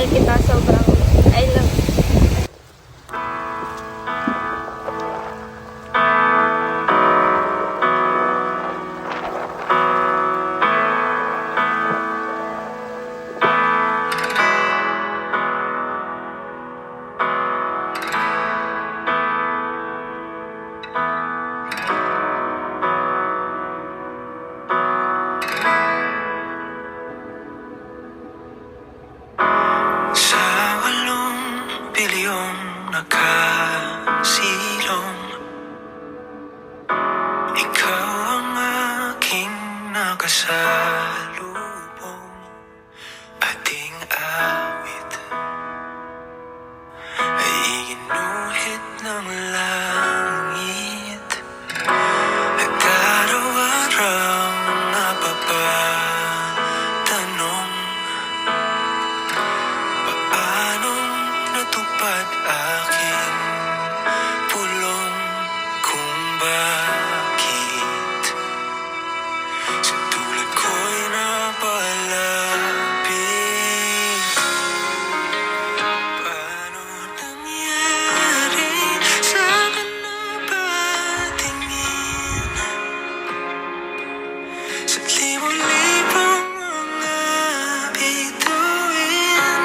kita. Sobrang I love you. Nakasilong, ikaw ang aking nakasalubong. Ating awit ay inuhit ng langit. At araw-araw napapatanong, paanong natupad aking pulong, kung bakit sa tulad ko'y napalapit. Paano nangyari sa'kin na patingin sa libo-libong mga bituin?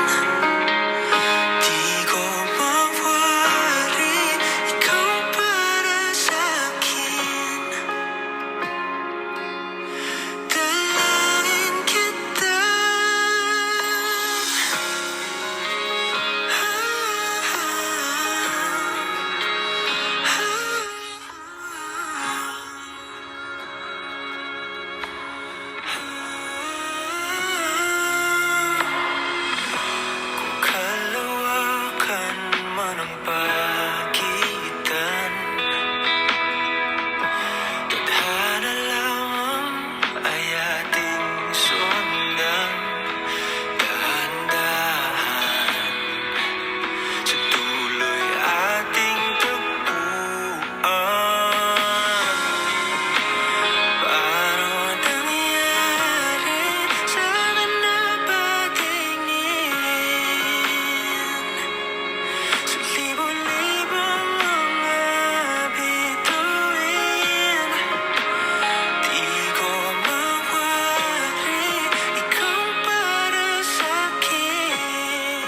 Di ko mawari, ikaw para sa'kin. Dalangin kita. Kalawakan man ang pagitan, tadhana lamang ay ating sundan. Dahan-dahan sa tuloy ating tagpuan. Paano nangyari sa'kin na patingin sa libo-libong mga bituin? Di ko mawari, ikaw para sa'kin.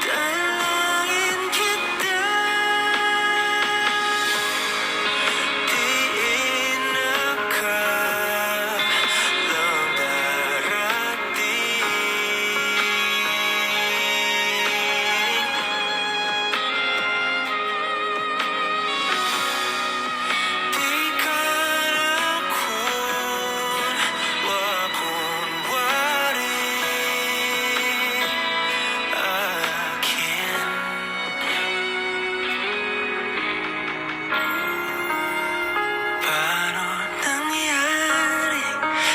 Dalangin kita. Diin nakalang darating. Di ka rakon, wakunwari akin. Paano nangyari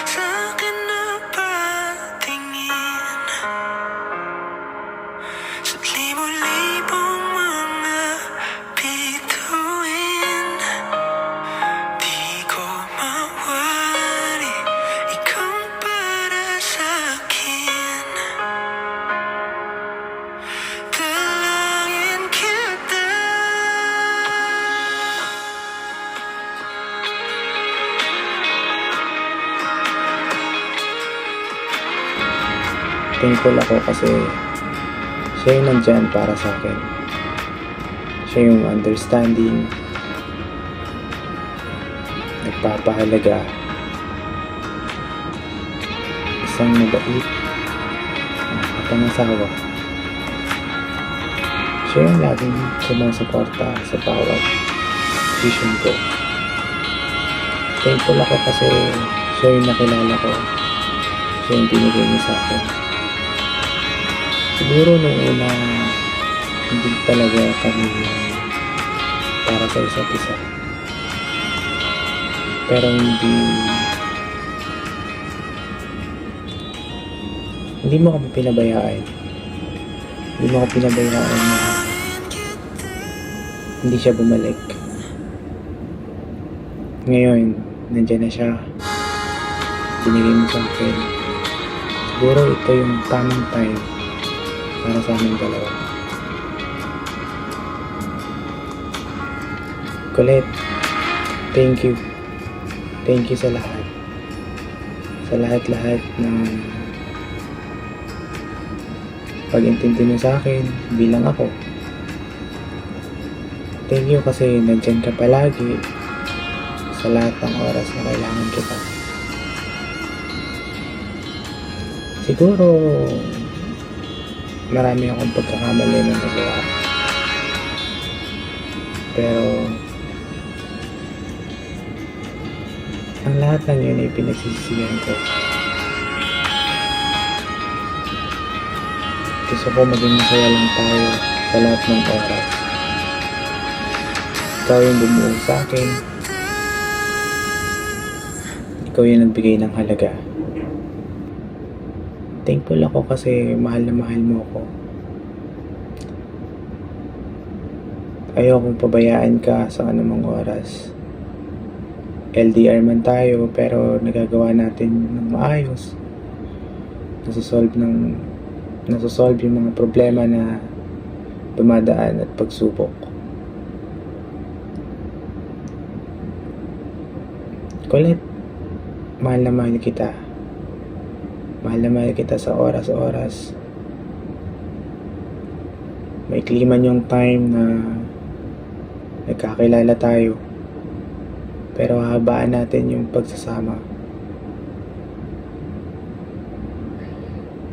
sa'kin na patingin sa libo-libong mga bituin? Di ko mawari, ikaw para sa'kin. Dalangin kita. Thankful ako kasi siya yung nandyan para sa akin. Siya yung understanding, nagpapahalaga, isang mabait, kapangasawa. Siya yung laging sumusuporta sa bawat decision ko. Thankful ako kasi siya yung nakilala ko, siya yung binigay niya sa akin. Siguro nung una, hindi talaga kami para sa isa't isa. Pero hindi mo kami pinabayaan. Hindi mo ako pinabayaan na hindi siya bumalik. Ngayon, nandiyan na siya. Binigay mo sa akin. Siguro ito yung tamang time para sa aming dalawa. Colette, thank you. Thank you sa lahat. Sa lahat-lahat ng pag-intindi mo sa akin bilang ako. Thank you kasi nandyan ka palagi sa lahat ng oras na kailangan kita. Siguro marami akong pagkakamali na nagawa. Pero ang lahat ng yun ay pinagsisisihan ko. Gusto ko maging masaya lang tayo sa lahat ng oras. Ikaw yung bumuo sa akin. Ikaw yung nagbigay ng halaga. Thankful ako kasi mahal na mahal mo ako. Ayokong pabayaan ka sa anumang oras. LDR man tayo pero nagagawa natin ng maayos. Nasosolve yung mga problema na dumadaan at pagsubok. Colette, mahal na mahal kita. Mahal na mahal kita sa oras-oras. May man yung time na nagkakilala tayo. Pero hahabaan natin yung pagsasama.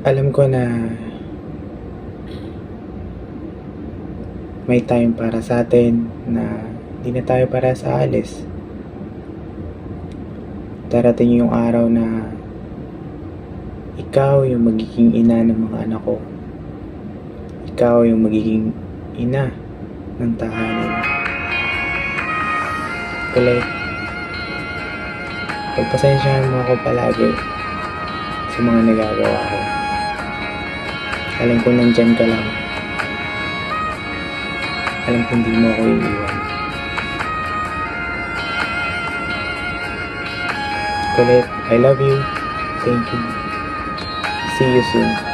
Alam ko na may time para sa atin na hindi na tayo para sa alis. Darating yung araw na ikaw yung magiging ina ng mga anak ko. Ikaw yung magiging ina ng tahanan. Colette, pagpasensyahan mo ako palagi sa mga nagagawa ko. Alam ko nandyan ka lang. Alam ko hindi mo ako iiwan. Colette, I love you. Thank you. See you soon.